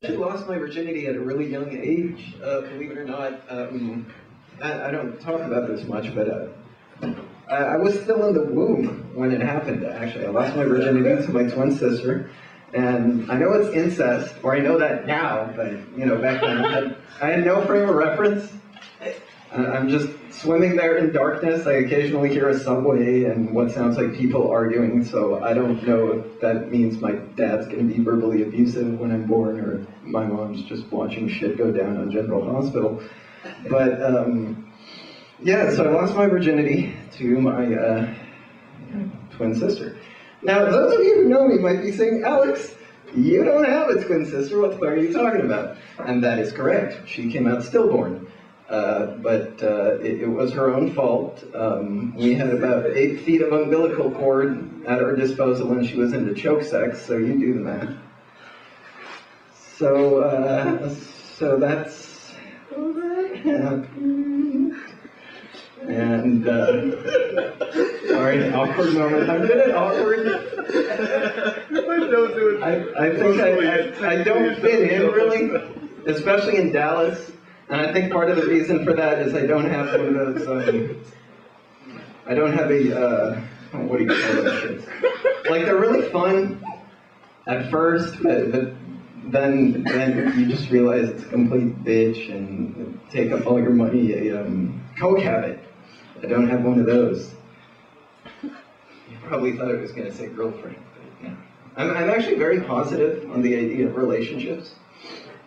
I lost my virginity at a really young age, believe it or not. I don't talk about this much, but I was still in the womb when it happened, actually. I lost my virginity to my twin sister, and I know it's incest, or I know that now, but, you know, back then I had no frame of reference. I'm just swimming there in darkness. I occasionally hear a subway and what sounds like people arguing, so I don't know if that means my dad's going to be verbally abusive when I'm born, or my mom's just watching shit go down on General Hospital. But, yeah, so I lost my virginity to my twin sister. Now, those of you who know me might be saying, Alex, you don't have a twin sister, what the fuck are you talking about? And that is correct. She came out stillborn. But it was her own fault. We had about 8 feet of umbilical cord at our disposal, and she was into choke sex, so you do the math. So that's how that happened. And, sorry, awkward moment. I'm good at awkward. I think I don't fit in, really, especially in Dallas. And I think part of the reason for that is I don't have one of those, I don't have a, what do you call those shits? Like, they're really fun at first, but then you just realize it's a complete bitch and take up all your money, a coke habit. I don't have one of those. You probably thought I was going to say girlfriend, but yeah. I'm actually very positive on the idea of relationships.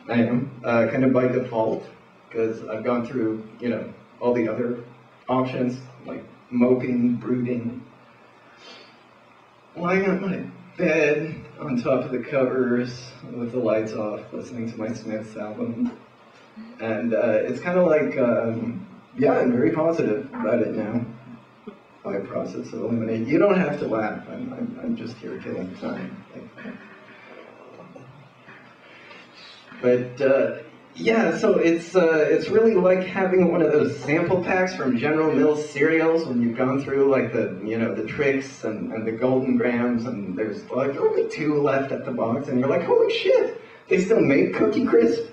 I am, kind of by default. Because I've gone through, you know, all the other options, like moping, brooding, lying on my bed on top of the covers with the lights off, listening to my Smiths album. And it's kind of like, yeah, I'm very positive about it now. By process of elimination. You don't have to laugh. I'm just here killing time. But yeah, so it's really like having one of those sample packs from General Mills cereals when you've gone through like the tricks and the golden grams, and there's like only 2 left at the box, and you're like, holy shit, they still make Cookie Crisp?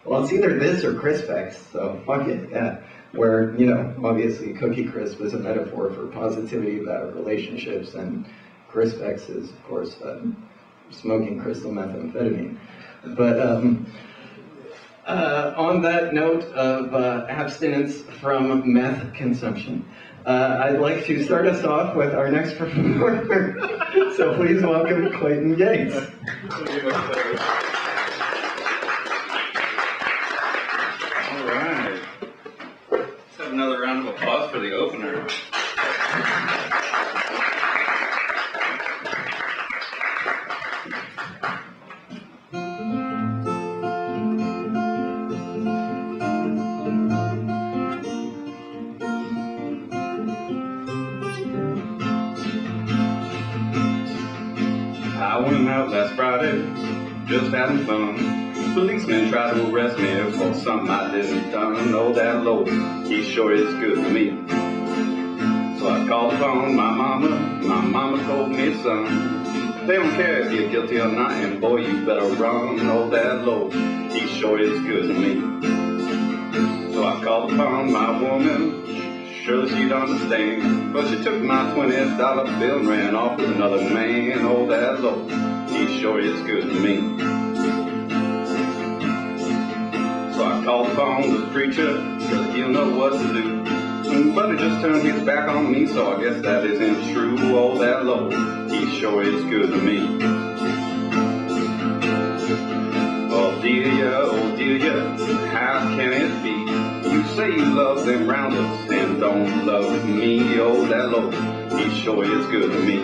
Well, it's either this or Crisp-X, so fuck it, yeah. Where, you know, obviously Cookie Crisp is a metaphor for positivity about relationships, and Crisp-X is, of course, smoking crystal methamphetamine. But on that note of abstinence from meth consumption, I'd like to start us off with our next performer. So please welcome Clayton Gates. All right. Let's have another round of applause for the opener. I went out last Friday, just having fun. Policemen tried to arrest me for something I didn't done. Oh, that Lord, he sure is good to me. So I called upon my mama told me, son, they don't care if you're guilty or not, and boy, you better run. Oh, that Lord, he sure is good to me. So I called upon my woman, surely she'd understand, but she took my $20 bill and ran off with another man. Oh, that Lord, he sure is good to me. So I called upon the preacher, cause he'll know what to do. But he just turned his back on me, so I guess that isn't true. Oh, that Lord, he sure is good to me. Oh dear, how can it be? You say you love them rounders and don't love me. Oh, that Lord, he sure is good to me.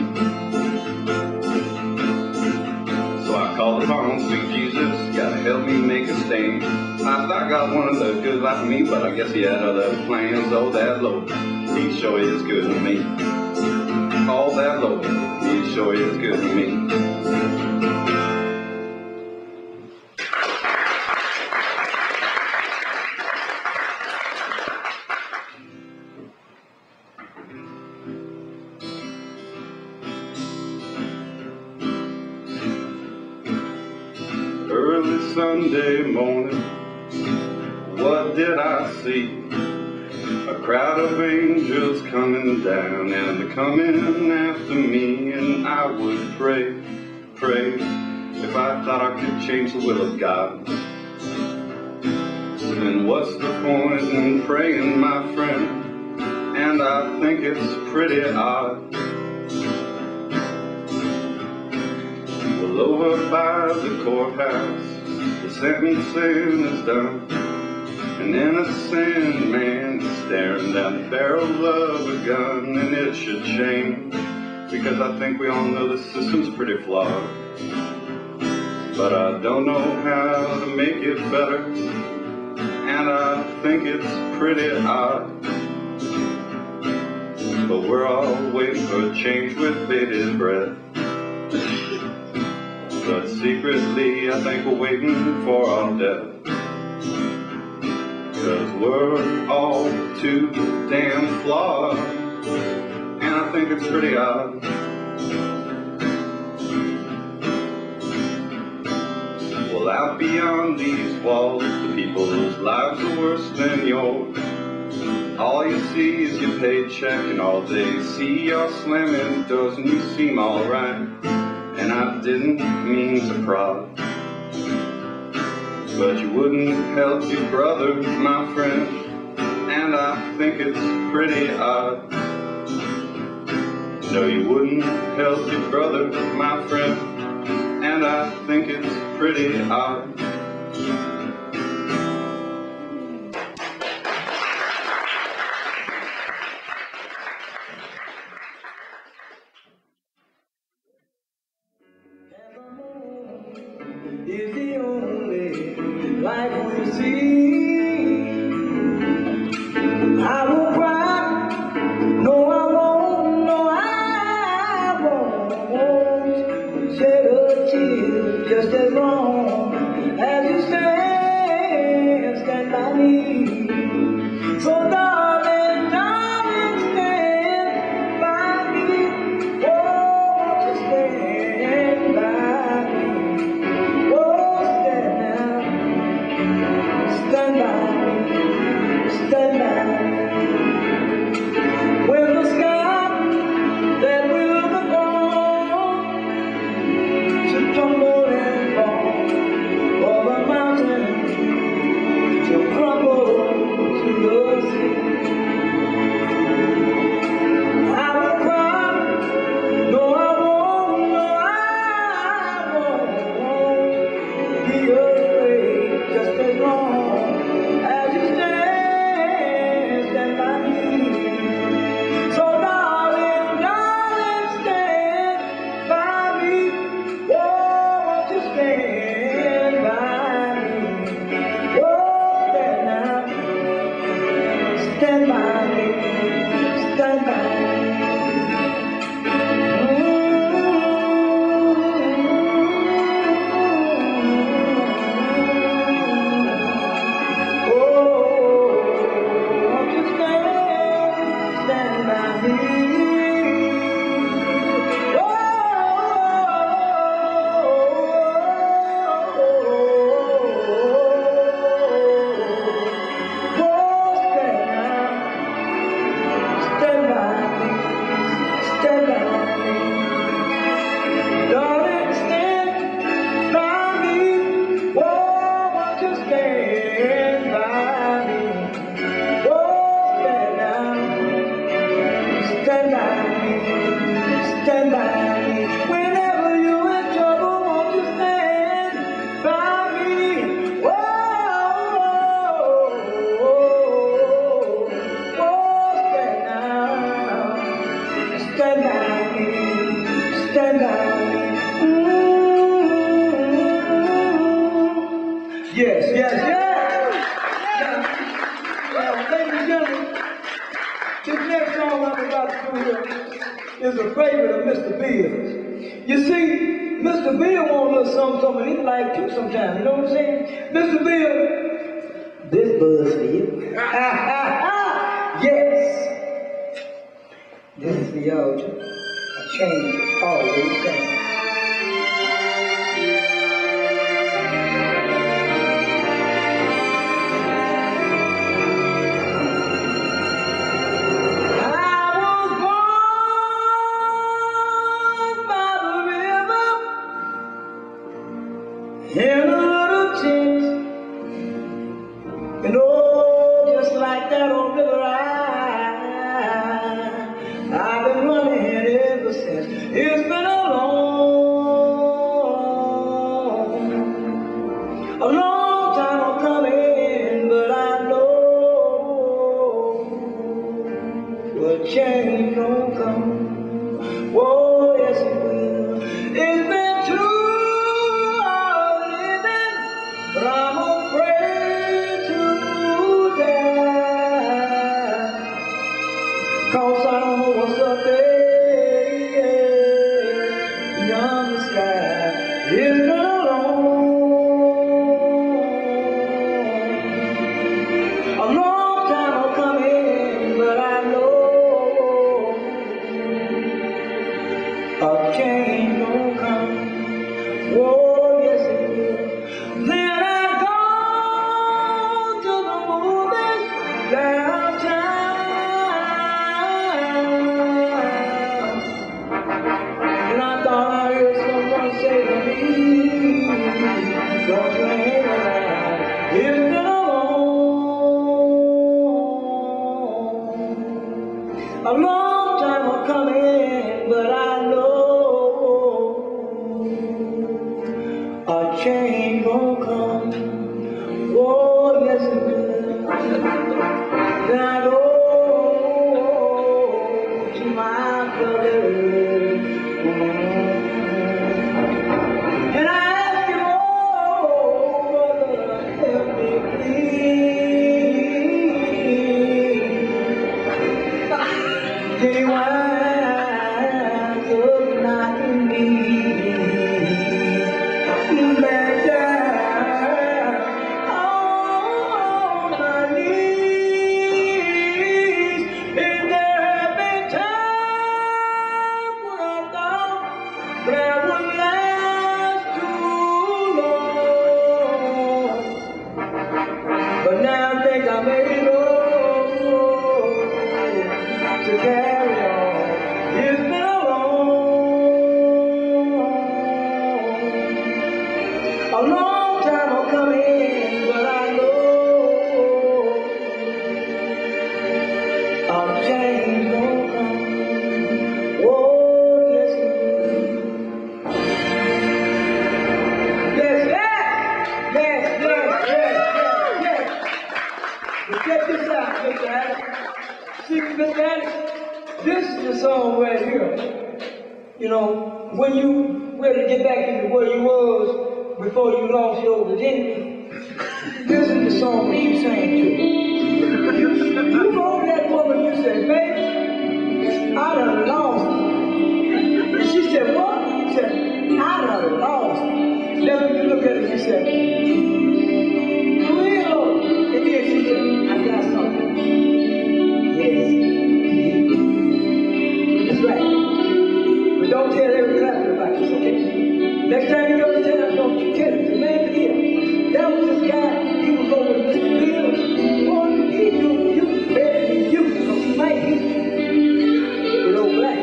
So I called upon sweet Jesus, gotta help me make a stand. I thought God wanted a good life for me, but I guess he had other plans. Oh, that Lord, he sure is good to me. Oh, that Lord, he sure is good to me. Sunday morning, what did I see? A crowd of angels coming down, and they're coming after me, and I would pray, pray, if I thought I could change the will of God. Then what's the point in praying, my friend? And I think it's pretty odd. Well, over by the courthouse, the sentencing is done. An innocent man is staring down the barrel of a gun, and it should change, because I think we all know the system's pretty flawed. But I don't know how to make it better, and I think it's pretty odd. But we're all waiting for a change with bated breath. But secretly I think we're waiting for our death. 'Cause we're all too damn flawed, and I think it's pretty odd. Well, out beyond these walls, the people's lives are worse than yours. All you see is your paycheck, and all they see are slamming doors, and you seem alright, and I didn't mean to prod. But you wouldn't help your brother, my friend, and I think it's pretty odd. No, you wouldn't help your brother, my friend, and I think it's pretty odd. Is the only light we see. I will cry, no I won't, no I won't shed a tear just as long as you stand by me. So darling, darling, stand by me. Oh, won't you stand by me? Stand by me. When the sky that will be gone should tumble and fall, or the mountain should crumble to the sea, I will cry, no I won't, no I won't be afraid just as long as you stand by me. So darling, darling, stand by me. Oh, won't you stand by me? Oh, stand now. Stand by me. Stand by me. Stand by me. Whenever you're in trouble, won't you stand by me? Stand now. Stand by me. Stand by me. Yes, yes, yes. Well, ladies and gentlemen, this next song I'm about to do here is a favorite of Mr. Bill's. You see, Mr. Bill wants a little something, and he like you sometimes, you know what I'm saying? Mr. Bill, this buzz for you. Yes. This is for y'all too. A change always comes. And oh, just like that old river I've been running ever since. It's been a long time coming, but I know a change gonna come. Oh, yes it will. It's been too hard living, but I'm afraid to die. 'Cause I don't know what's up there beyond the sky. It's been a long time coming, but I know a change gonna come. Oh, yes it will. Then I go to the movies downtown, and I thought I heard someone say to me, don't you hang around. It's been a long time coming, but I know a change gonna come. Oh, yes it will. Then I go to my brother, and I ask him, oh, brother, help me please. Then he winds up knocking me back down on my knees. And there have been times when I thought that would last too long, but now I think I made it to carry on. It's been a long time coming, but I know a change gonna come. Oh, yes it will. Yes. But check this out, Mr. Adams. See, Mr. Adams, this is the song right here. You know, when you ready to get back into where you was before you lost your virginity, this is the song that you sang to. You go to that woman, you said, baby, I done lost her. And she said, what? You said, I done lost her. Then you look at her and you said, real. And then she said, I got something. Yes. That's right. But don't tell every clapper about this, okay? Next time you go to tell them, don't you tell it. The man here, that was this guy, he was over with Mr. Bills. Oh, he knew you better than you, so he might hit you with old black.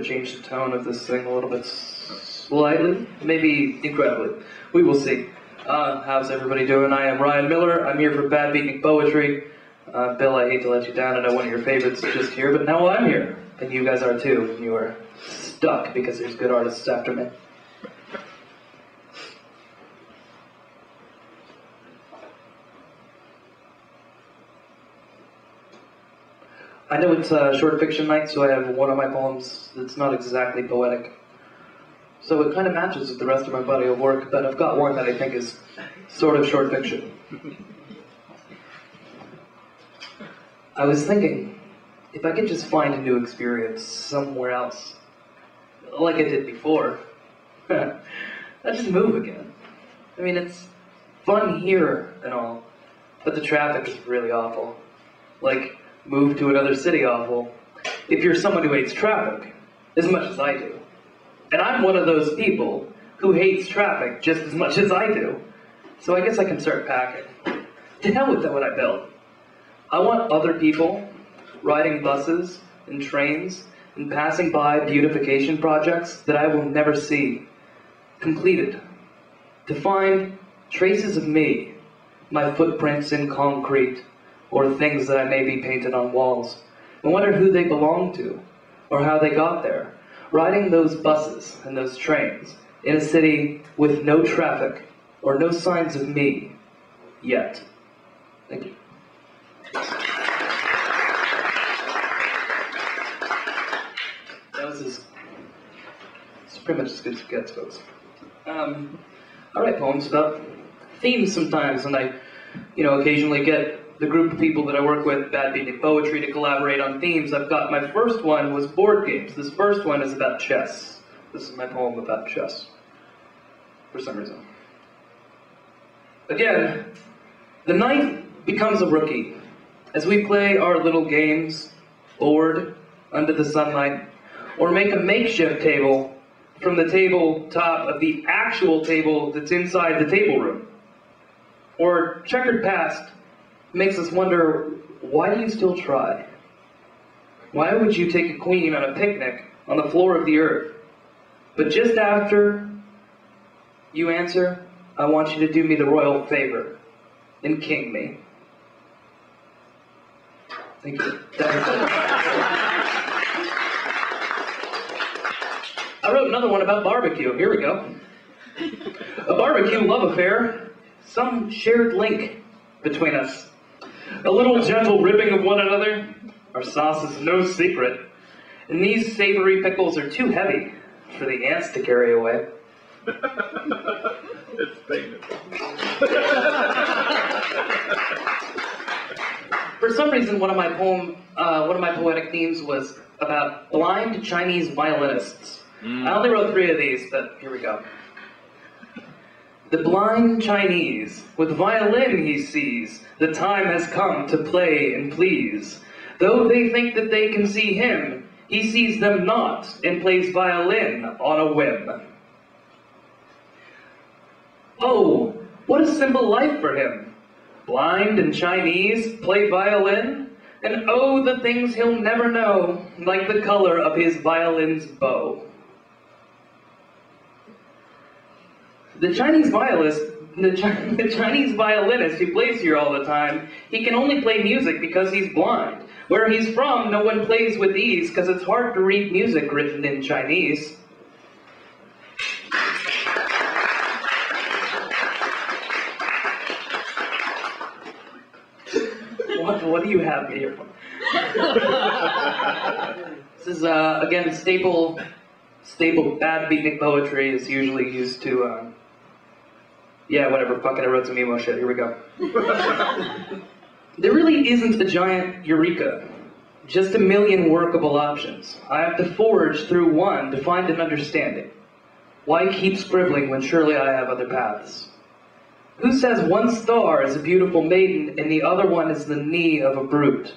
change the tone of this thing a little bit slightly, maybe incredibly. We will see. How's everybody doing? I am Ryan Miller. I'm here for Bad Beatnik Poetry. Bill, I hate to let you down. I know one of your favorites is just here, but now I'm here. And you guys are too. And you are stuck because there's good artists after me. I know it's short fiction night, so I have one of my poems that's not exactly poetic. So it kind of matches with the rest of my body of work, but I've got one that I think is sort of short fiction. I was thinking, if I could just find a new experience somewhere else, like I did before, I'd just move again. I mean, it's fun here and all, but the traffic is really awful. Like, move to another city awful, if you're someone who hates traffic, as much as I do. And I'm one of those people who hates traffic just as much as I do. So I guess I can start packing. To hell with what I built. I want other people riding buses and trains and passing by beautification projects that I will never see completed. To find traces of me, my footprints in concrete, or things that I may be painted on walls, and wonder who they belong to, or how they got there, riding those buses and those trains in a city with no traffic or no signs of me yet. Thank you. That was it's pretty much as good as it gets, folks. I write poems about themes sometimes, and I, occasionally get the group of people that I work with, Bad Beatnik Poetry, to collaborate on themes. I've got, my first one was board games. This first one is about chess. This is my poem about chess, for some reason. Again, the knight becomes a rookie as we play our little games, bored, under the sunlight, or make a makeshift table from the tabletop of the actual table that's inside the table room. Or checkered past makes us wonder, why do you still try? Why would you take a queen on a picnic on the floor of the earth? But just after you answer, I want you to do me the royal favor and king me. Thank you. I wrote another one about barbecue. Here we go. A barbecue love affair, some shared link between us. A little gentle ribbing of one another. Our sauce is no secret. And these savory pickles are too heavy for the ants to carry away. It's famous. For some reason, one of my poetic themes was about blind Chinese violinists. I only wrote 3 of these, but here we go. The blind Chinese, with violin he sees, the time has come to play and please. Though they think that they can see him, he sees them not, and plays violin on a whim. Oh, what a simple life for him. Blind and Chinese, play violin, and oh, the things he'll never know, like the color of his violin's bow. The Chinese violinist who plays here all the time, he can only play music because he's blind. Where he's from, no one plays with ease because it's hard to read music written in Chinese. What do you have here for? This is, again, staple Bad Beatnik poetry is usually used to, yeah, whatever, fucking I wrote some emo shit, here we go. There really isn't a giant eureka, just a million workable options. I have to forge through one to find an understanding. Why keep scribbling when surely I have other paths? Who says one star is a beautiful maiden and the other one is the knee of a brute?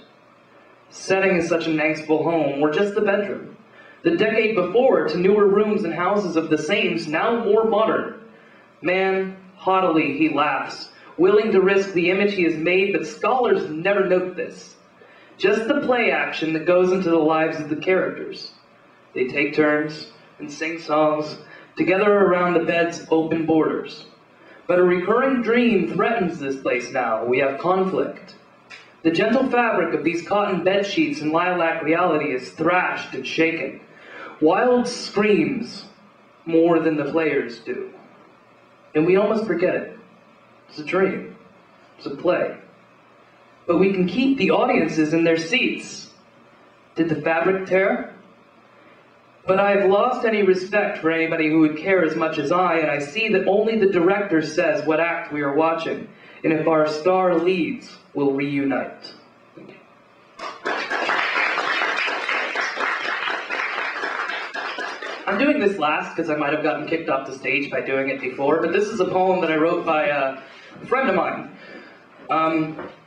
Setting is such an angstful home, or just the bedroom. The decade before, to newer rooms and houses of the sames, now more modern. Man, haughtily he laughs, willing to risk the image he has made, but scholars never note this. Just the play action that goes into the lives of the characters. They take turns and sing songs together around the bed's open borders. But a recurring dream threatens this place now. We have conflict. The gentle fabric of these cotton bed sheets and lilac reality is thrashed and shaken. Wild screams more than the players do. And we almost forget it. It's a dream. It's a play. But we can keep the audiences in their seats. Did the fabric tear? But I have lost any respect for anybody who would care as much as I, and I see that only the director says what act we are watching, and if our star leads, we'll reunite. Thank you. I'm doing this last because I might have gotten kicked off the stage by doing it before, but this is a poem that I wrote by a friend of mine.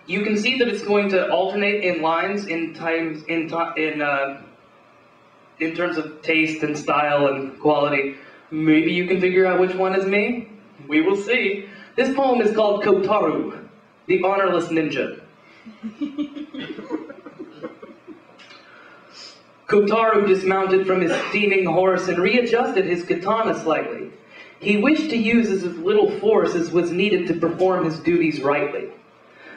You can see that it's going to alternate in lines in terms of taste and style and quality. Maybe you can figure out which one is me. We will see. This poem is called Kotaro, the Honorless Ninja. Kotaro dismounted from his steaming horse and readjusted his katana slightly. He wished to use as little force as was needed to perform his duties rightly.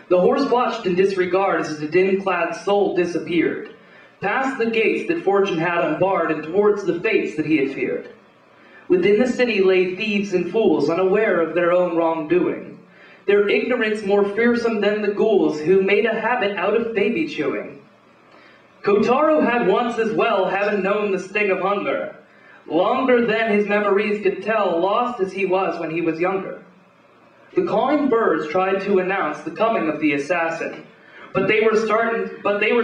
The horse watched in disregard as the dim-clad soul disappeared, past the gates that fortune had unbarred and towards the fates that he had feared. Within the city lay thieves and fools, unaware of their own wrongdoing, their ignorance more fearsome than the ghouls who made a habit out of baby chewing. Kotaro had once as well, having known the sting of hunger, longer than his memories could tell, lost as he was when he was younger. The cawing birds tried to announce the coming of the assassin, but they were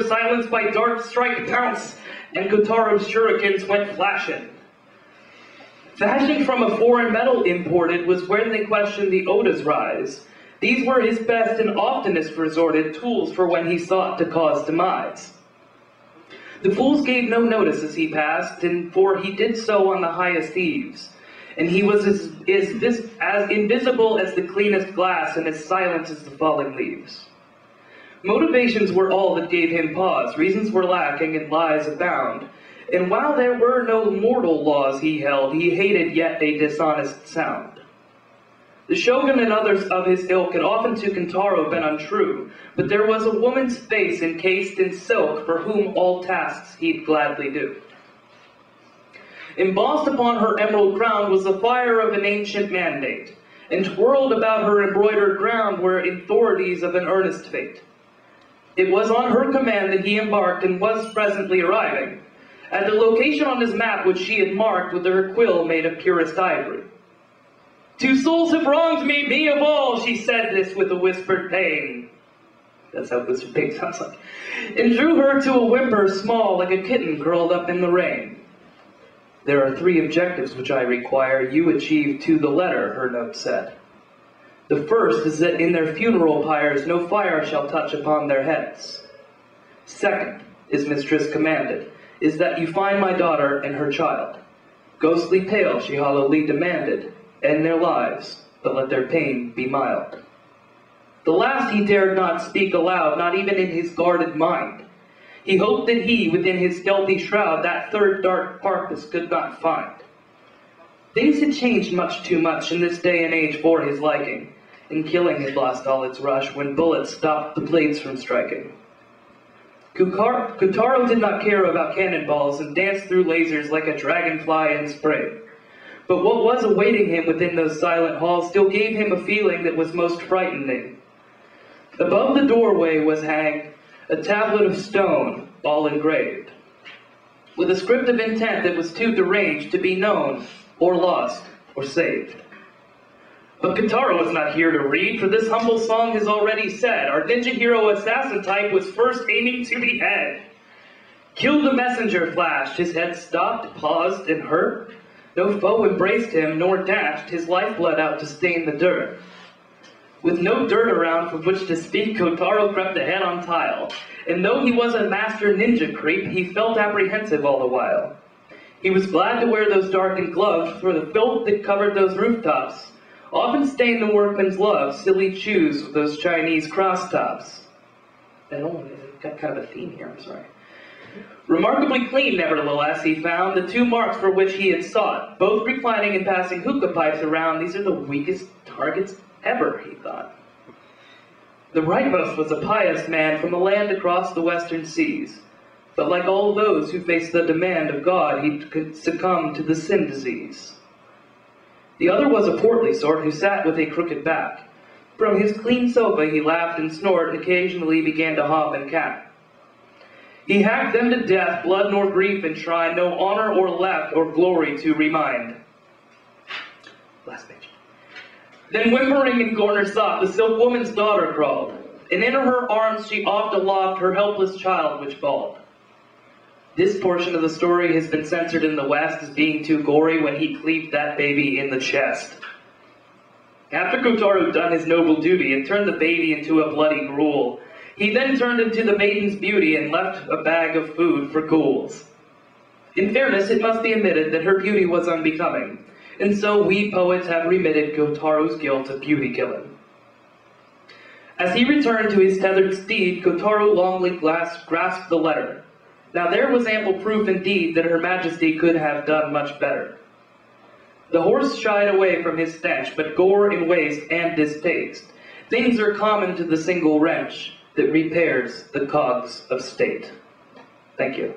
silenced by dark strike pounce, and Kotaro's shurikens went flashing. Fashioned from a foreign metal imported was when they questioned the Oda's rise. These were his best and oftenest resorted tools for when he sought to cause demise. The fools gave no notice as he passed, for he did so on the highest eaves, and he was as invisible as the cleanest glass and as silent as the falling leaves. Motivations were all that gave him pause, reasons were lacking and lies abound, and while there were no mortal laws he held, he hated yet a dishonest sound. The shogun and others of his ilk had often to Kintaro been untrue, but there was a woman's face encased in silk for whom all tasks he'd gladly do. Embossed upon her emerald crown was the fire of an ancient mandate, and twirled about her embroidered ground were authorities of an earnest fate. It was on her command that he embarked and was presently arriving, at the location on his map which she had marked with her quill made of purest ivory. "Two souls have wronged me, me of all," she said this with a whispered pain. That's how whispered pain sounds like. And drew her to a whimper small like a kitten curled up in the rain. "There are 3 objectives which I require you achieve to the letter," her note said. "The first is that in their funeral pyres no fire shall touch upon their heads. Second, his mistress commanded, is that you find my daughter and her child. Ghostly pale she hollowly demanded, end their lives, but let their pain be mild." The last he dared not speak aloud, not even in his guarded mind. He hoped that he, within his stealthy shroud, that third dark purpose could not find. Things had changed much too much in this day and age for his liking, and killing had lost all its rush when bullets stopped the blades from striking. Kotaro did not care about cannonballs and danced through lasers like a dragonfly in spring. But what was awaiting him within those silent halls still gave him a feeling that was most frightening. Above the doorway was hanged a tablet of stone, all engraved, with a script of intent that was too deranged to be known, or lost, or saved. But Kotaro was not here to read, for this humble song has already said, our ninja hero assassin type was first aiming to behead. "Kill the messenger," flashed, his head stopped, paused, and hurt. No foe embraced him, nor dashed his lifeblood out to stain the dirt. With no dirt around from which to speak, Kotaro crept ahead on tile, and though he was a master ninja creep, he felt apprehensive all the while. He was glad to wear those darkened gloves, for the filth that covered those rooftops often stained the workman's love, silly shoes with those Chinese cross tops. I've got kind of a theme here, I'm sorry. Remarkably clean, nevertheless, he found the 2 marks for which he had sought, both reclining and passing hookah pipes around. These are the weakest targets ever, he thought. The rightmost was a pious man from a land across the western seas, but like all those who faced the demand of God, he could succumb to the sin disease. The other was a portly sort who sat with a crooked back. From his clean sofa he laughed and snored, and occasionally began to hop and cap. He hacked them to death, blood nor grief enshrine, no honor or left or glory to remind. Last page. Then whimpering in corner sought, the silk woman's daughter crawled, and in her arms she oft aloft her helpless child which bawled. This portion of the story has been censored in the West as being too gory when he cleaved that baby in the chest. After Kotaro done his noble duty and turned the baby into a bloody gruel, he then turned into the maiden's beauty and left a bag of food for ghouls. In fairness, it must be admitted that her beauty was unbecoming, and so we poets have remitted Kotaro's guilt of beauty killing. As he returned to his tethered steed, Kotaro longly grasped the letter. Now there was ample proof indeed that Her Majesty could have done much better. The horse shied away from his stench, but gore and waste and distaste, things are common to the single wrench that repairs the cogs of state. Thank you.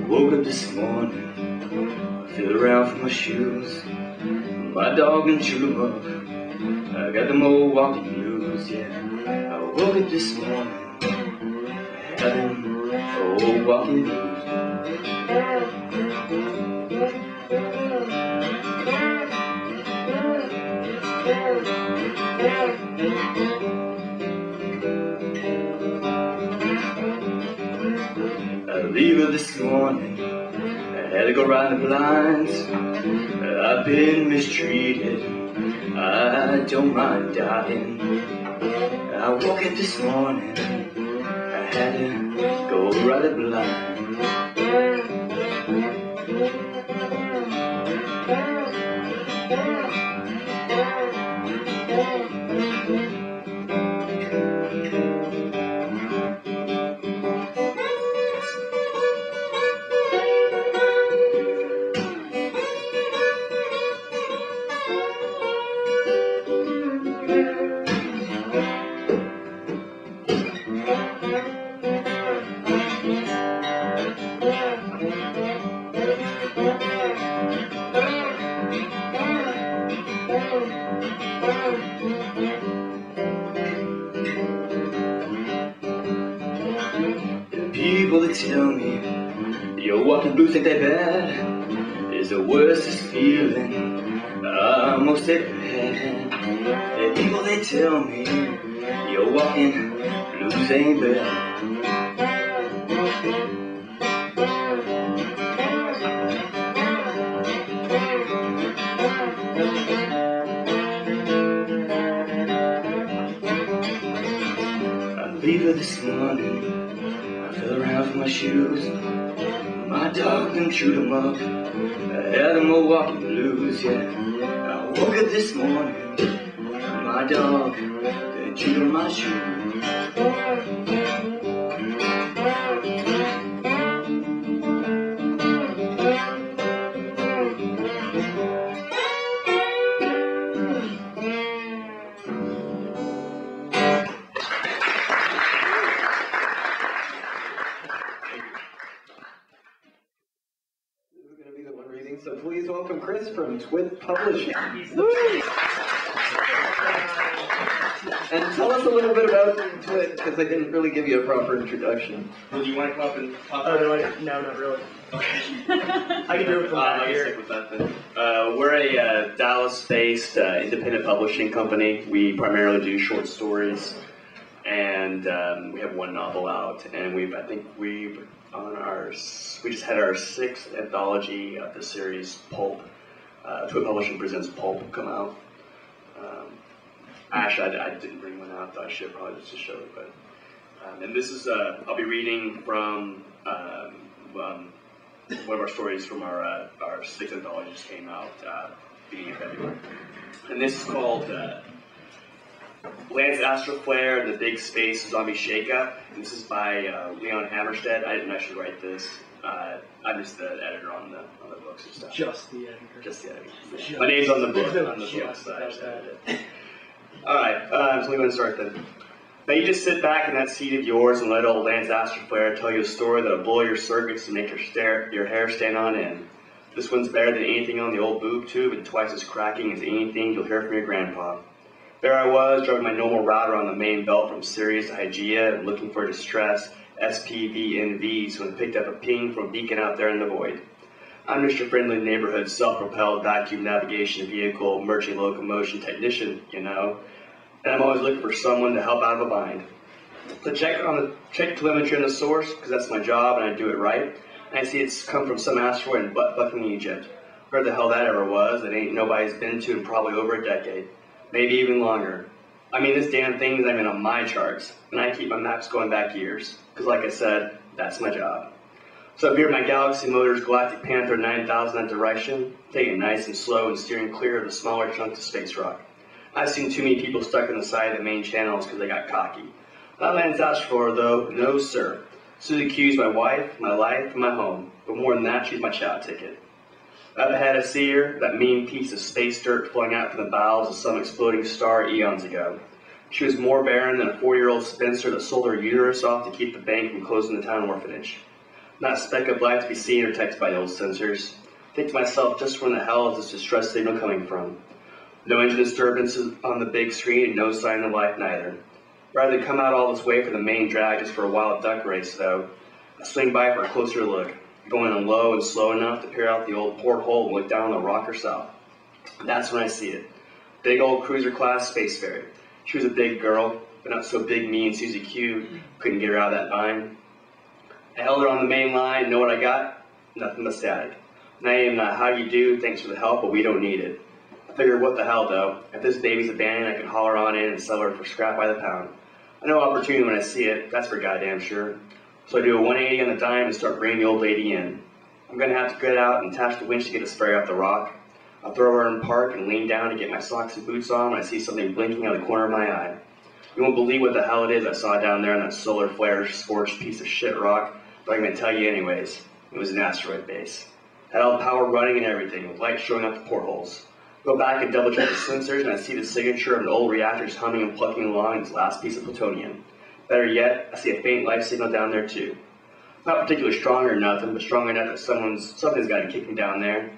Woke up this morning, feel around for my shoes. My dog and chewed 'em up. I got them old walking blues, yeah. I woke up this morning, had them old walking blues. I leave her this morning, I had to go round the blinds. I've been mistreated, I don't mind dying. I woke up this morning, I had to go round the blinds. People that tell me your walking blues ain't that bad is the worstest feeling I most ever had. And people that tell me your walking blues ain't bad. I leave her this morning, I fell around for my shoes. My dog done chewed 'em up. I had them old walking blues, yeah. I woke up this morning, my dog done chewed on my shoes. So please welcome Chris from Twit Publishing. And tell us a little bit about Twit, because I didn't really give you a proper introduction. Well, do you want to come up and talk? No, not really. Okay. I can do it from back here. Stick with that then. We're a Dallas-based independent publishing company. We primarily do short stories, and we have one novel out. And we just had our 6th anthology of the series Pulp. Twit Publishing Presents Pulp come out. Actually, I didn't bring one out. I should probably just show it. But and this is I'll be reading from one of our stories from our 6th anthology just came out beginning of February, and this is called Lance Astroflare and the Big Space Zombie Shakeup. And this is by Leon Hammerstedt. I didn't actually write this. I'm just the editor on the books and stuff. Just the editor. Just the editor. My name's on the book. On the books. I just edited it. All right. So we're going to start then. Now you just sit back in that seat of yours and let old Lance Astroflare tell you a story that'll blow your circuits and make your hair stand on end. This one's better than anything on the old boob tube and twice as cracking as anything you'll hear from your grandpa. There I was, driving my normal router on the main belt from Sirius to Hygeia and looking for distress SPVNVs when I picked up a ping from a beacon out there in the void. I'm just your friendly neighborhood self-propelled vacuum navigation vehicle emergency locomotion technician, you know. And I'm always looking for someone to help out of a bind. So check telemetry on the source, because that's my job and I do it right. And I see it's come from some asteroid in butt-fucking Egypt. Where the hell that ever was, that ain't nobody's been to in probably over a decade. Maybe even longer. I mean, this damn thing is even on my charts, and I keep my maps going back years. Because like I said, that's my job. So up here my Galaxy Motors Galactic Panther 9000 at direction, taking it nice and slow and steering clear of the smaller chunks of space rock. I've seen too many people stuck on the side of the main channels because they got cocky. Not Lance Astroflare though, no sir. Susie Q's my wife, my life, and my home. But more than that, she's my chow ticket. Up ahead I see her, that mean piece of space dirt flowing out from the bowels of some exploding star eons ago. She was more barren than a 4-year-old spinster that sold her uterus off to keep the bank from closing the town orphanage. Not a speck of life to be seen or texted by the old censors. Think to myself, just where in the hell is this distress signal coming from? No engine disturbances on the big screen and no sign of life neither. Rather than come out all this way for the main drag just for a wild duck race though, I swing by for a closer look, going on low and slow enough to peer out the old porthole and look down the rock herself. That's when I see it. Big old cruiser class space ferry. She was a big girl, but not so big me and Susie Q couldn't get her out of that bind. I held her on the main line, know what I got? Nothing but static. Name, how you do, thanks for the help, but we don't need it. I figured, what the hell though, if this baby's abandoned, I can haul her on in and sell her for scrap by the pound. I know opportunity when I see it, that's for goddamn sure. So I do a 180 on the dime and start bringing the old lady in. I'm gonna have to get out and attach the winch to get us ferry off the rock. I'll throw her in park and lean down to get my socks and boots on when I see something blinking out of the corner of my eye. You won't believe what the hell it is I saw down there on that solar flare scorched piece of shit rock, but I'm gonna tell you anyways. It was an asteroid base. Had all the power running and everything, with lights showing up the portholes. Go back and double check the sensors and I see the signature of an old reactor just humming and plucking along its last piece of plutonium. Better yet, I see a faint life signal down there too. Not particularly strong or nothing, but strong enough that something's got to kick me down there.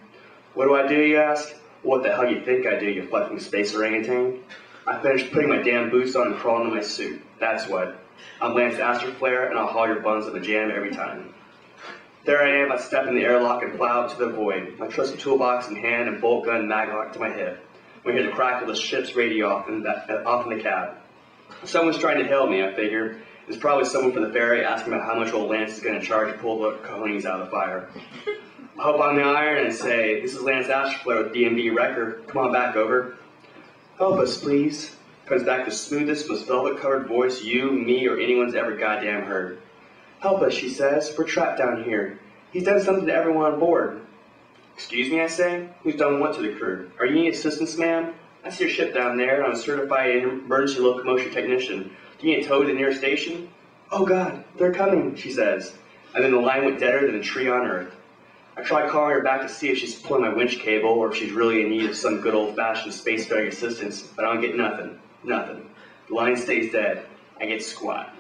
What do, you ask? What the hell you think I do, you fucking space orangutan? I finished putting my damn boots on and crawling into my suit. That's what. I'm Lance Astroflare, and I'll haul your buns at the jam every time. There I am, I step in the airlock and plow out to the void, my trusty toolbox in hand and bolt gun maglock to my hip. We hear the crack of the ship's radio off in the cab. Someone's trying to hail me, I figure. It's probably someone from the ferry asking about how much old Lance is going to charge to pull the cojones out of the fire. I hop on the iron and say, "This is Lance Astroflare with D&B Wrecker. Come on back, over." "Help us, please." Comes back the smoothest, most velvet-covered voice you, me, or anyone's ever goddamn heard. "Help us," she says. "We're trapped down here. He's done something to everyone on board." "Excuse me," I say. "Who's done what to the crew? Are you any assistance, ma'am? I see your ship down there, and I'm a certified emergency locomotion technician. Do you need towed to the nearest station?" "Oh God, they're coming," she says. And then the line went deader than a tree on earth. I try calling her back to see if she's pulling my winch cable or if she's really in need of some good old-fashioned spacefaring assistance, but I don't get nothing. Nothing. The line stays dead. I get squat.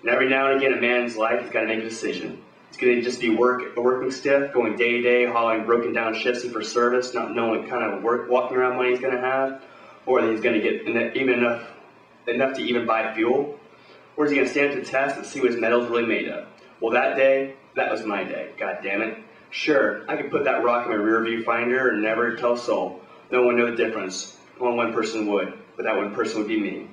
And every now and again, a man's life has got to make a decision. It's going to just be working stiff, going day to day, hauling broken down ships in for service, not knowing what kind of walking around money he's going to have, or that he's going to get even enough enough to even buy fuel? Or is he gonna stand to the test and see what his metal's really made of? Well, that day, that was my day, god damn it. Sure, I could put that rock in my rear view finder and never tell a soul. No one knew the difference. Only one person would, but that one person would be me.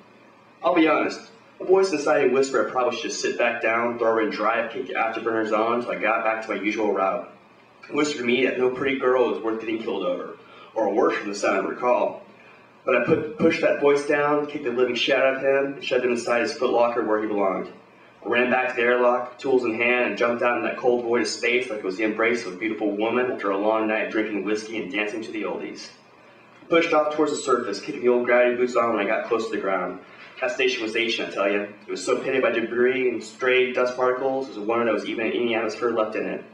I'll be honest, a voice inside me whispered I probably should just sit back down, throw her in dry, kick the afterburners on until I got back to my usual route. It whispered to me that no pretty girl was worth getting killed over, or worse from the sound I recall. But I pushed that voice down, kicked the living shit out of him, and shoved him inside his footlocker where he belonged. I ran back to the airlock, tools in hand, and jumped out in that cold void of space like it was the embrace of a beautiful woman after a long night of drinking whiskey and dancing to the oldies. I pushed off towards the surface, kicking the old gravity boots on when I got close to the ground. That station was ancient, I tell you. It was so pitted by debris and stray dust particles, it was a wonder there was even any atmosphere left in it.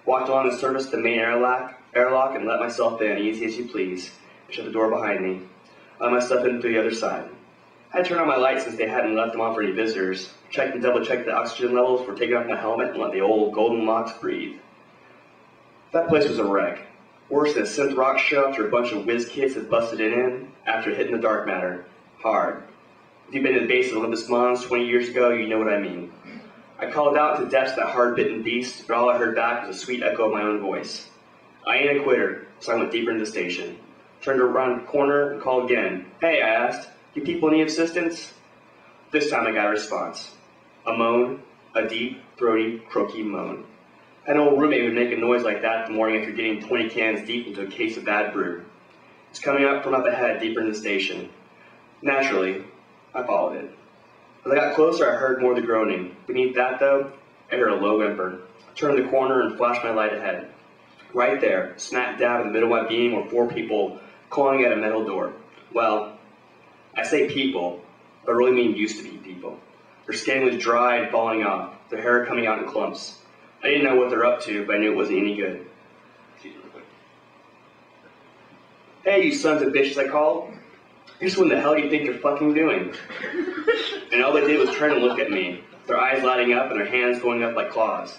Walked along the surface of the main airlock and let myself in, easy as you please, and shut the door behind me. I let myself in through the other side. I had turned on my lights since they hadn't left them on for any visitors. Checked and double-checked the oxygen levels before taking off my helmet and let the old golden locks breathe. That place was a wreck. Worse than a synth rock show after a bunch of whiz kids had busted it in after hitting the dark matter. Hard. If you've been to the base of Olympus Mons 20 years ago, you know what I mean. I called out to depths that hard-bitten beast, but all I heard back was a sweet echo of my own voice. I ain't a quitter, so I went deeper into the station. Turned around the corner and called again. Hey, I asked, do people need assistance? This time I got a response. A moan, a deep, throaty, croaky moan. An old roommate would make a noise like that the morning after getting 20 cans deep into a case of bad brew. It's coming up from up ahead, deeper in the station. Naturally, I followed it. As I got closer, I heard more of the groaning. Beneath that, though, I heard a low whimper. I turned the corner and flashed my light ahead. Right there, smack dab in the middle of my beam, were 4 people clawing at a metal door. Well, I say people, but I really mean used to be people. Their skin was dry and falling off, their hair coming out in clumps. I didn't know what they're up to, but I knew it wasn't any good. Hey, you sons of bitches, I called. Just what in the hell do you think you're fucking doing? And all they did was turn and look at me, their eyes lighting up and their hands going up like claws.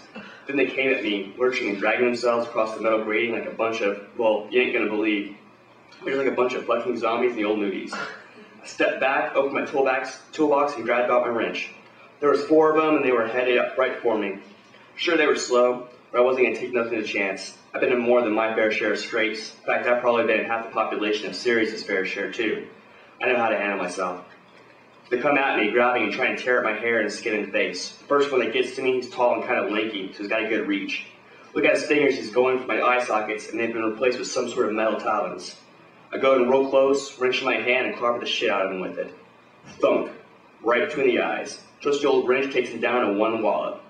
Then they came at me, lurching and dragging themselves across the metal grating like a bunch of, well, you ain't gonna believe. They were like a bunch of fucking zombies in the old movies. I stepped back, opened my toolbox and grabbed out my wrench. There was 4 of them and they were headed up right for me. Sure, they were slow, but I wasn't gonna take nothing to chance. I've been in more than my fair share of scrapes. In fact, I've probably been in half the population of Sirius's fair share too. I know how to handle myself. They come at me, grabbing and trying to tear at my hair and skin and face. The first one that gets to me, he's tall and kind of lanky, so he's got a good reach. Look at his fingers, he's going for my eye sockets, and they've been replaced with some sort of metal talons. I go and roll close, wrench in my hand, and carve the shit out of him with it. Thunk. Right between the eyes. Just the old wrench takes him down in one wallop.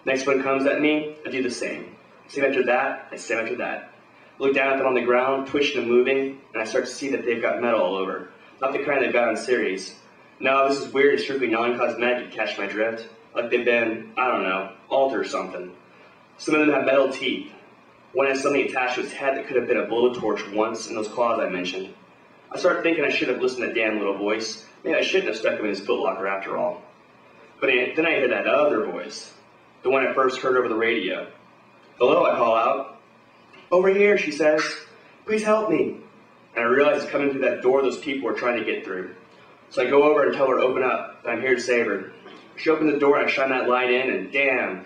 Next one comes at me, I do the same. Same after that, and same after that. I look down at them on the ground, twitching and moving, and I start to see that they've got metal all over. Not the kind they've got on series. No, this is weird and strictly non-cosmetic, to catch my drift. Like they've been, I don't know, altered or something. Some of them have metal teeth. One has something attached to its head that could have been a blowtorch once in those claws I mentioned. I started thinking I should have listened to that damn little voice. Maybe I shouldn't have stuck him in his footlocker after all. But then I hear that other voice. The one I first heard over the radio. Hello, I call out. Over here, she says. Please help me. And I realize it's coming through that door those people are trying to get through. So I go over and tell her to open up, that I'm here to save her. She opened the door and I shine that light in and damn,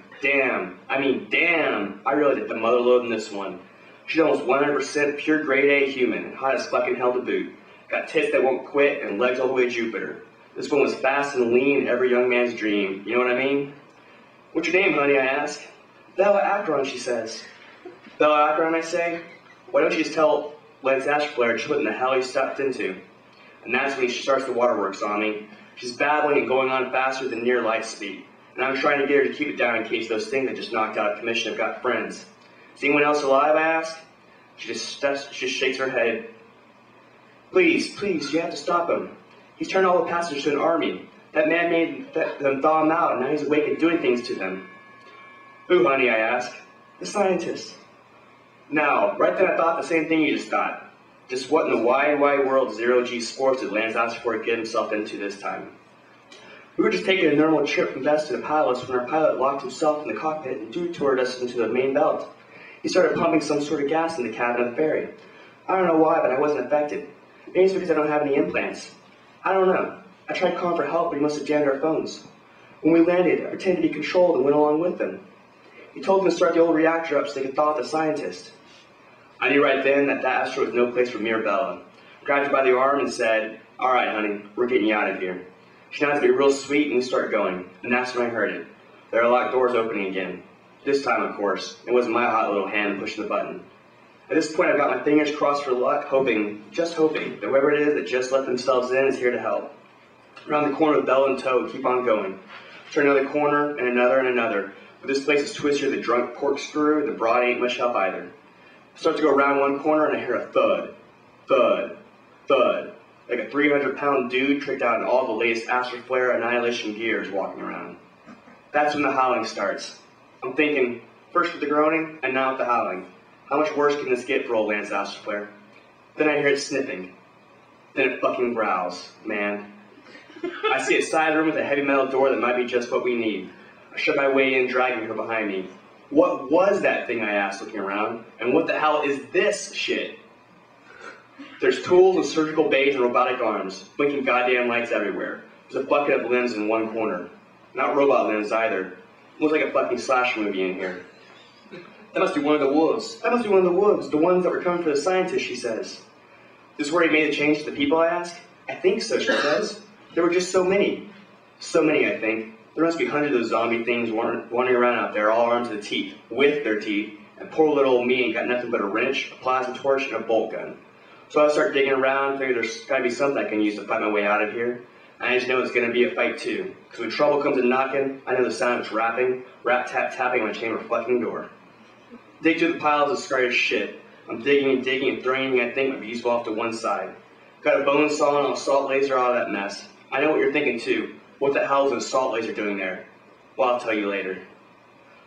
I really did the mother load in this one. She's almost 100% pure grade A human, hot as fucking hell to boot. Got tits that won't quit and legs all the way to Jupiter. This one was fast and lean, every young man's dream. You know what I mean? What's your name, honey, I ask. Bella Akron, she says. Bella Akron, I say? Why don't you just tell Lance Ashflare just what in the hell he stepped into? And that's when she starts the waterworks on me. She's babbling and going on faster than near light speed. And I'm trying to get her to keep it down in case those things that just knocked out of commission have got friends. Is anyone else alive, I ask? She just shakes her head. Please, you have to stop him. He's turned all the passengers to an army. That man made them thaw him out, and now he's awake and doing things to them. Who, honey, I ask. The scientist. Now, right then I thought the same thing you just thought. Just what in the wide world zero-G sports did Lance Ashford get himself into this time? We were just taking a normal trip from Vest to the Palace when our pilot locked himself in the cockpit and detoured us into the main belt. He started pumping some sort of gas in the cabin of the ferry. I don't know why, but I wasn't affected. Maybe it's because I don't have any implants. I don't know. I tried calling for help, but he must have jammed our phones. When we landed, I pretended to be controlled and went along with them. He told them to start the old reactor up so they could thaw out the scientist. I knew right then that asteroid was no place for Mirabella. Grabbed her by the arm and said, "All right, honey, we're getting you out of here." She nodded to me real sweet and we started going, and that's when I heard it. There are locked doors opening again. This time, of course, it wasn't my hot little hand pushing the button. At this point, I've got my fingers crossed for luck, hoping, just hoping, that whoever it is that just let themselves in is here to help. Around the corner with Bella and Toad, keep on going. Turn another corner, and another. But this place is twistier than drunk corkscrew, the broad ain't much help either. I start to go around one corner, and I hear a thud. Thud. Thud. Like a 300-pound dude tricked out in all the latest Astro Flare annihilation gears walking around. That's when the howling starts. I'm thinking, first with the groaning, and now with the howling. How much worse can this get for old Lance Astro Flare? Then I hear it sniffing. Then it fucking growls, man. I see a side room with a heavy metal door that might be just what we need. I shove my way in, dragging her behind me. What was that thing, I asked, looking around? And what the hell is this shit? There's tools and surgical bays and robotic arms, blinking goddamn lights everywhere. There's a bucket of limbs in one corner. Not robot limbs either. Looks like a fucking slasher movie in here. That must be one of the wolves. That must be one of the wolves, the ones that were coming for the scientist, she says. This is where he made the change to the people, I ask? I think so, she says. There were just so many. So many, I think. There must be hundreds of zombie things wandering around out there, all armed to the teeth, with their teeth, and poor little old me ain't got nothing but a wrench, a plasma torch, and a bolt gun. So I start digging around, figure there's gotta be something I can use to fight my way out of here. I just know it's gonna be a fight too, because when trouble comes a knocking, I know the sound of rapping, rap-tap-tapping on my chamber fucking door. Dig through the piles of scarred shit. I'm digging and throwing anything I think might be useful off to one side. Got a bone saw and an assault laser out of that mess. I know what you're thinking too. What the hell is an assault laser doing there? Well, I'll tell you later.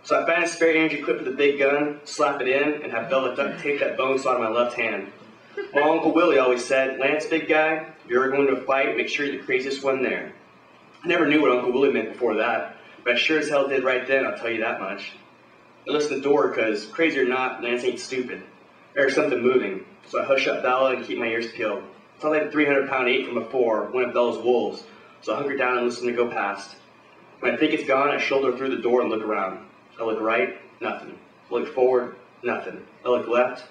So I find a spare energy clip for the big gun, slap it in, and have Bella duct tape that bone saw to my left hand. My Uncle Willie always said, "Lance, big guy, if you're ever going to a fight, make sure you're the craziest one there." I never knew what Uncle Willie meant before that, but I sure as hell did right then, I'll tell you that much. I listen to the door because, crazy or not, Lance ain't stupid. There's something moving, so I hush up Bella and keep my ears peeled. It's not like the 300-pound ape from before, one of Bella's wolves, so I hunker down and listen to go past. When I think it's gone, I shoulder through the door and look around. I look right, nothing. I look forward, nothing. I look left.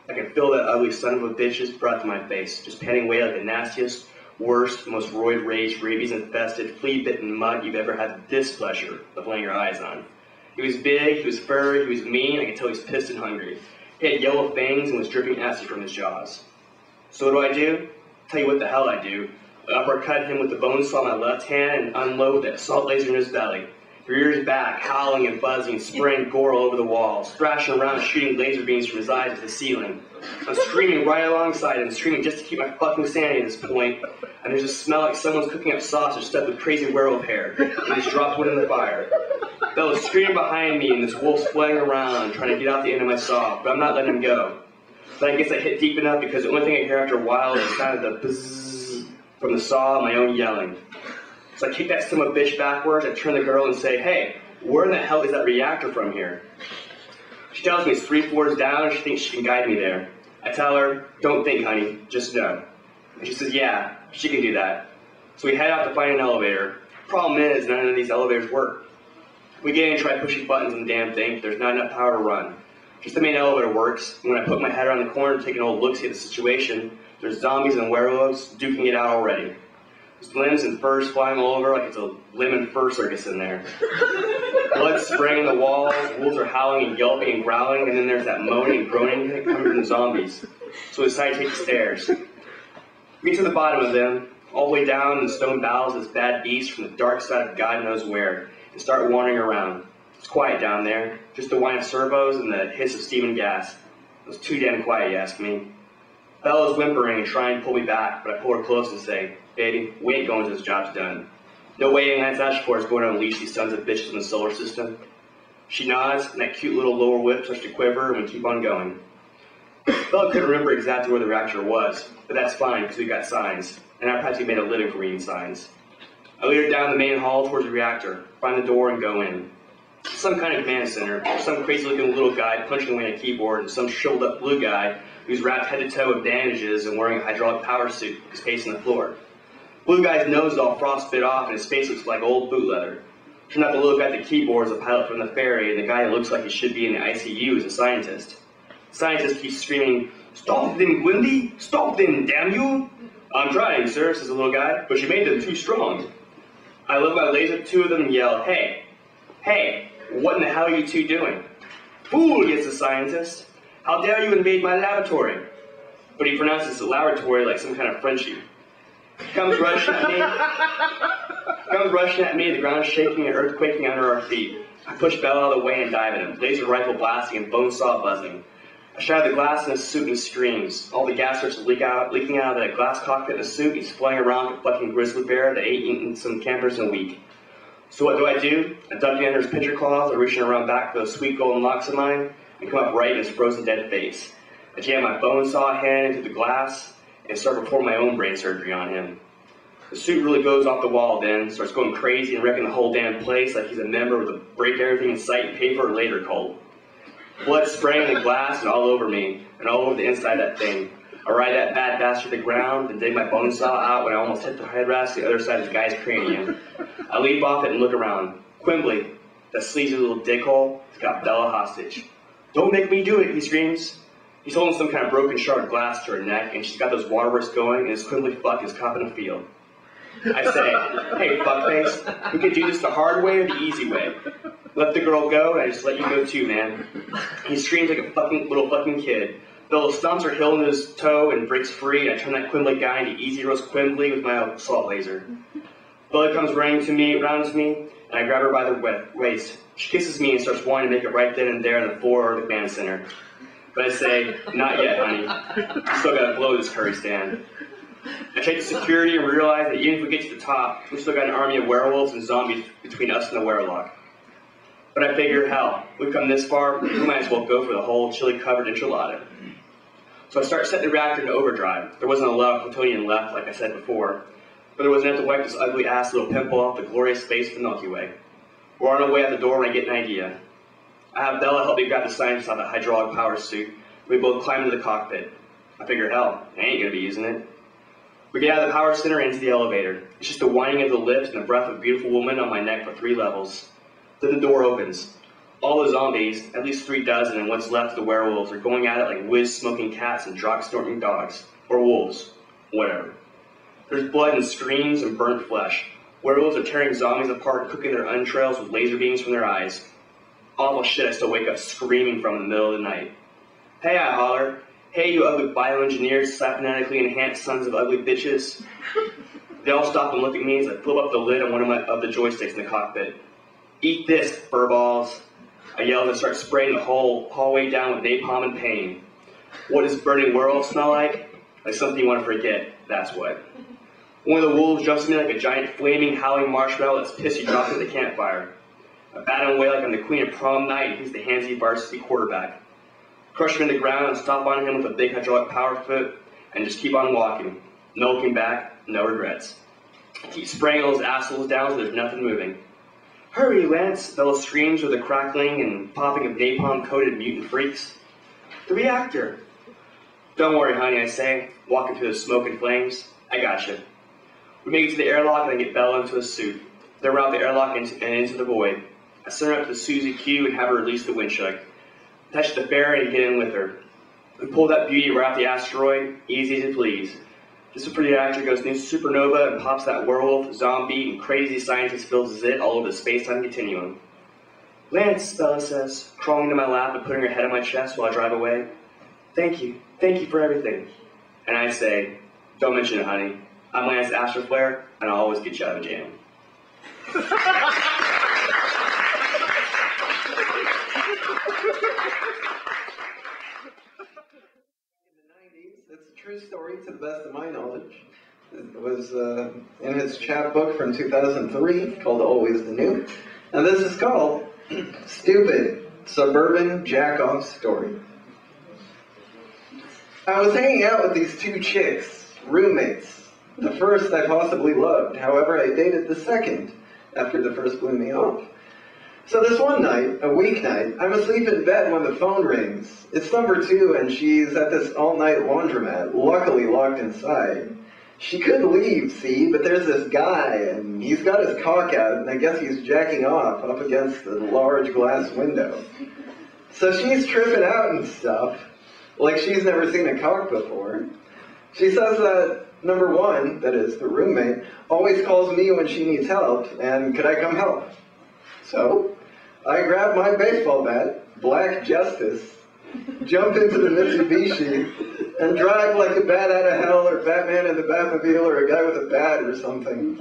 I can feel that ugly son of a bitch's breath in my face, just panning away like the nastiest, worst, most roid-raged, rabies-infested, flea-bitten mud you've ever had the displeasure of laying your eyes on. He was big, he was furry, he was mean, I could tell he was pissed and hungry. He had yellow fangs and was dripping acid from his jaws. So what do? Tell you what the hell I do. I uppercut him with the bone saw in my left hand and unload that assault laser in his belly. He rears back, howling and buzzing, spraying gore all over the walls, thrashing around, shooting laser beams from his eyes to the ceiling. I'm screaming right alongside him, screaming just to keep my fucking sanity at this point, and there's a smell like someone's cooking up sausage stuffed with crazy werewolf hair. I just dropped wood in the fire. Bella's screaming behind me, and this wolf's flying around, trying to get out the end of my saw, but I'm not letting him go. But I guess I hit deep enough because the only thing I hear after a while is the sound of the bzzz from the saw and my own yelling. So I kick that son of a bitch backwards, I turn to the girl and say, "Hey, where in the hell is that reactor from here?" She tells me it's 3 floors down and she thinks she can guide me there. I tell her, "Don't think, honey, just know." And she says, "Yeah, she can do that." So we head out to find an elevator. Problem is, none of these elevators work. We get in and try pushing buttons on the damn thing, but there's not enough power to run. Just the main elevator works, and when I put my head around the corner to take an old look-see at the situation, there's zombies and werewolves duking it out already. There's limbs and furs flying all over like it's a limb and fur circus in there. Blood spraying the walls, wolves are howling and yelping and growling, and then there's that moaning and groaning coming from the zombies. So we decide to take the stairs. We get to the bottom of them, all the way down in the stone bowels of this bad beast from the dark side of God knows where, and start wandering around. It's quiet down there, just the whine of servos and the hiss of steam and gas. It was too damn quiet, you ask me. Bella's whimpering and trying to pull me back, but I pull her close and say, "Baby, we ain't going till this job's done. No way Lance Ashford is going to unleash these sons of bitches in the solar system." She nods, and that cute little lower lip starts to quiver, and we keep on going. Bella couldn't remember exactly where the reactor was, but that's fine, because we got signs, and I practically made a living for reading signs. I lead her down the main hall towards the reactor, find the door, and go in. Some kind of command center, some crazy-looking little guy punching away on a keyboard, and some shriveled-up blue guy who's wrapped head to toe with bandages and wearing a hydraulic power suit, is pacing the floor. Blue guy's nose is all frostbit off and his face looks like old boot leather. Turned out the little guy at the keyboard is a pilot from the ferry, and the guy who looks like he should be in the ICU is a scientist. The scientist keeps screaming, "Stop them, Gwyndy! Stop them, damn you!" "I'm trying, sir," says the little guy, "but you made them too strong." I lift my laser at two of them and yell, "Hey, hey, what in the hell are you two doing?" "Fool," gets the scientist. "How dare you invade my laboratory?" But he pronounces the laboratory like some kind of Frenchie. Comes rushing at me, the ground shaking and earthquaking under our feet. I push Bella out of the way and dive at him, laser rifle blasting and bone saw buzzing. I shatter the glass in his suit and he screams. All the gas starts leaking out of the glass cockpit of the suit. He's flying around like a fucking grizzly bear that ain't eaten some campers in a week. So what do? I duck in under his pitcher claws, I reaching around back for those sweet golden locks of mine, and come up right in his frozen dead face. I jam my bone saw hand into the glass and start performing my own brain surgery on him. The suit really goes off the wall then, starts going crazy and wrecking the whole damn place like he's a member of the break everything in sight and pay for it later cult. Blood spraying the glass and all over me, and all over the inside of that thing. I ride that bad bastard to the ground and dig my bone saw out when I almost hit the headrest to the other side of the guy's cranium. I leap off it and look around. Quimbley, that sleazy little dickhole, has got Bella hostage. "Don't make me do it," he screams. He's holding some kind of broken shard of glass to her neck, and she's got those waterworks going, and his Quimbley fuck is copping a field. I say, "Hey, fuckface, we could do this the hard way or the easy way. Let the girl go, and I just let you go too, man." He screams like a little fucking kid. Bella stomps her heel into his toe and breaks free, and I turn that Quimbley guy into easy roast Quimbley with my assault laser. Bella comes running to me, rounds me, and I grab her by the waist. She kisses me and starts wanting to make it right then and there in the floor of the command center. But I say, "Not yet, honey. You still gotta blow this curry stand." I check the security and realize that even if we get to the top, we still got an army of werewolves and zombies between us and the werewolf. But I figure, hell, we've come this far, we might as well go for the whole chili-covered enchilada. So I start setting the reactor into overdrive. There wasn't a lot of plutonium left, like I said before, but there was enough to wipe this ugly-ass little pimple off the glorious face of the Milky Way. We're on our way out the door when I get an idea. I have Bella help me grab the scientist out of the hydraulic power suit. We both climb into the cockpit. I figure, hell, I ain't gonna be using it. We get out of the power center and into the elevator. It's just the whining of the lift and the breath of a beautiful woman on my neck for 3 levels. Then the door opens. All the zombies, at least 3 dozen and what's left of the werewolves, are going at it like whiz-smoking cats and jock-snorting dogs. Or wolves. Whatever. There's blood and screams and burnt flesh. Werewolves are tearing zombies apart, cooking their entrails with laser beams from their eyes. Awful shit I still wake up screaming from in the middle of the night. "Hey," I holler. "Hey, you ugly bioengineered, cybernetically enhanced sons of ugly bitches." They all stop and look at me as I flip up the lid on one of the joysticks in the cockpit. "Eat this, furballs." I yell as I start spraying the whole hallway down with napalm and pain. What does burning werewolf smell like? Like something you want to forget, that's what. One of the wolves jumps at me like a giant flaming, howling marshmallow that's pissy dropped at the campfire. I bat him away like I'm the queen of prom night and he's the handsy varsity quarterback. Crush him in the ground and stomp on him with a big hydraulic power foot and just keep on walking. No looking back, no regrets. I keep spraying those assholes down so there's nothing moving. "Hurry, Lance," Bella screams with a crackling and popping of napalm-coated mutant freaks. "The reactor." "Don't worry, honey," I say, walking through the smoke and flames. "I gotcha." We make it to the airlock and I get Bella into a suit. Then we're out the airlock and into the void. I send her up to Susie Q and have her release the wind chug. Touch the ferry and get in with her. We pull that beauty right off the asteroid, easy as you please. Just before the reactor goes new supernova and pops that werewolf, zombie, and crazy scientist fills it all over the space-time continuum. "Lance," Bella says, crawling into my lap and putting her head on my chest while I drive away. Thank you for everything." And I say, "Don't mention it, honey. I'm Lance Astroflare, and I'll always get you out of a jam." It's a true story to the best of my knowledge. It was in his chapbook from 2003 called Always the New. And this is called Stupid Suburban Jack-Off Story. I was hanging out with these 2 chicks, roommates. The first I possibly loved. However, I dated the second after the first blew me off. So this one night, a weeknight, I'm asleep in bed when the phone rings. It's number 2 and she's at this all-night laundromat, luckily locked inside. She could leave, see, but there's this guy, and he's got his cock out, and I guess he's jacking off up against the large glass window. So she's tripping out and stuff, like she's never seen a cock before. She says that number one, that is, the roommate, always calls me when she needs help, and could I come help? So, I grab my baseball bat, Black Justice, jump into the Mitsubishi, and drive like a bat out of hell, or Batman in the Batmobile, or a guy with a bat or something.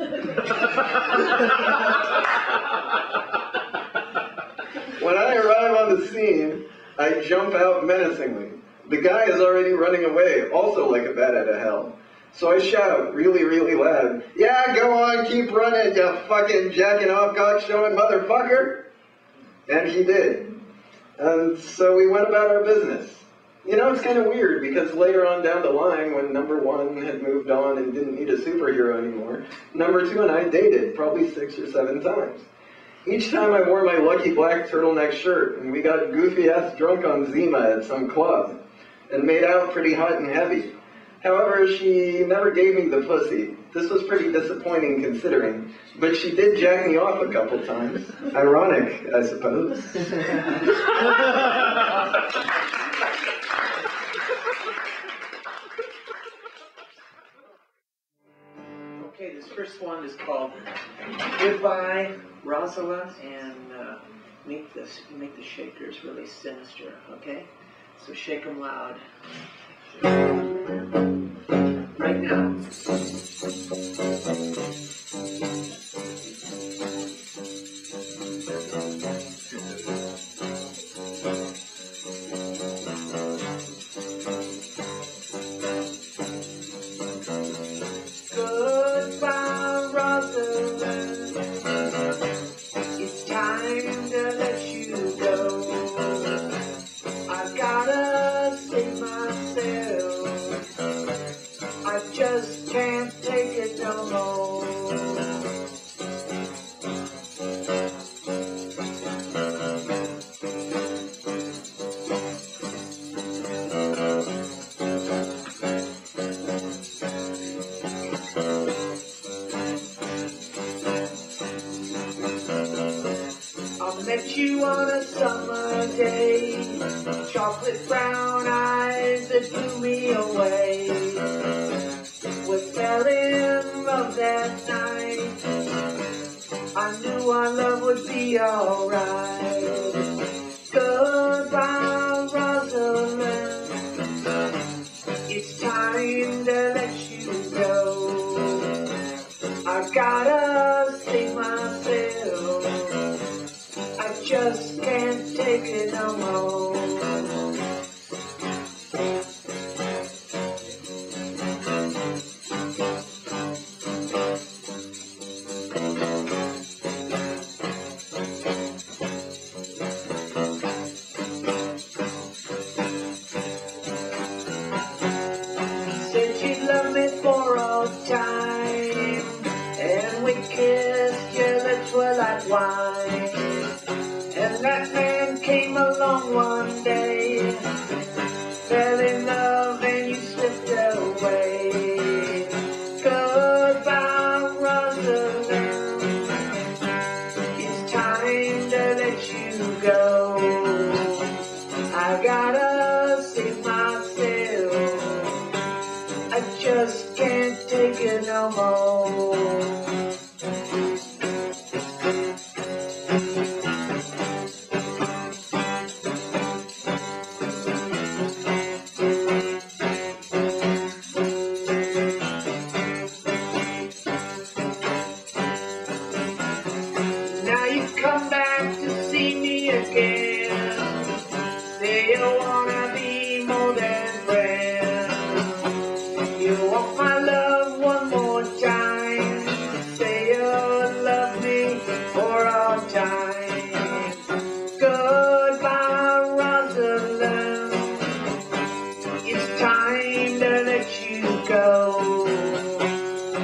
When I arrive on the scene, I jump out menacingly. The guy is already running away, also like a bat out of hell. So I shout really, really loud, "Yeah, go on, keep running, you fucking jacking off, cock showing motherfucker!" And he did. And so we went about our business. You know, it's kind of weird, because later on down the line, when number one had moved on and didn't need a superhero anymore, number two and I dated probably 6 or 7 times. Each time I wore my lucky black turtleneck shirt, and we got goofy-ass drunk on Zima at some club, and made out pretty hot and heavy. However, she never gave me the pussy. This was pretty disappointing considering, but she did jack me off a couple times. Ironic, I suppose. Okay, this first one is called Goodbye, Rosalind, and make the shakers really sinister, okay? So shake them loud. Right now. Goodbye, Rosalind. It's time to let you go. I gotta save myself. I just can't take it no more. I met you on a summer day, chocolate brown eyes that blew me away. We fell in love that night. I knew our love would be alright. Goodbye, Rosalind. It's time to let you go. I gotta save myself. I just can't take it no more. Said she loved me for all time, and we kissed, your lips were like wine. And that man came along one day, fell in love and you slipped away. Goodbye, Rosalind. It's time to let you go. I gotta save myself. I just can't take it no more. Now you come back to see me again. Say you wanna be more than friends. You want my love one more time. Say you'll love me for all time. Goodbye, Rosalind. It's time to let you go.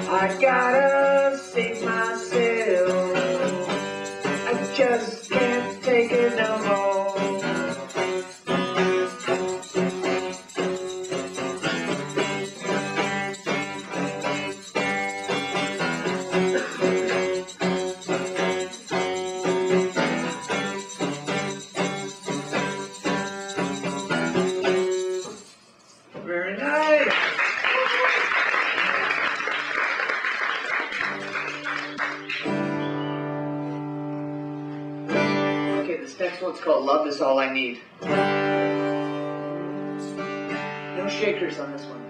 I gotta save myself. I just can't take it no more. This next one's called Love Is All I Need. No shakers on this one.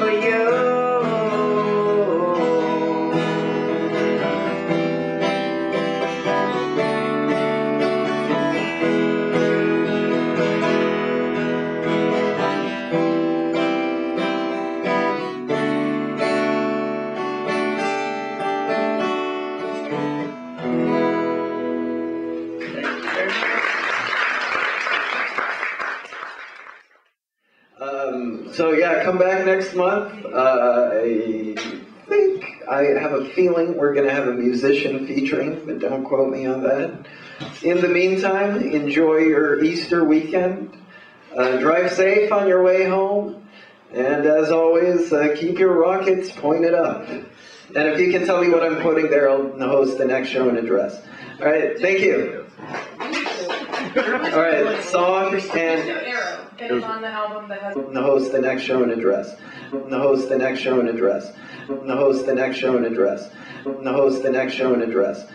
for you. So yeah, come back next month. I think, I have a feeling we're going to have a musician featuring, but don't quote me on that. In the meantime, enjoy your Easter weekend. Drive safe on your way home. And as always, keep your rockets pointed up. And if you can tell me what I'm putting there, I'll host the next show and address. All right, thank you. All right, song and... Arrow. It is on the album that has... The host the next show and address. The host the next show and address. The host the next show and address. The host the next show and address.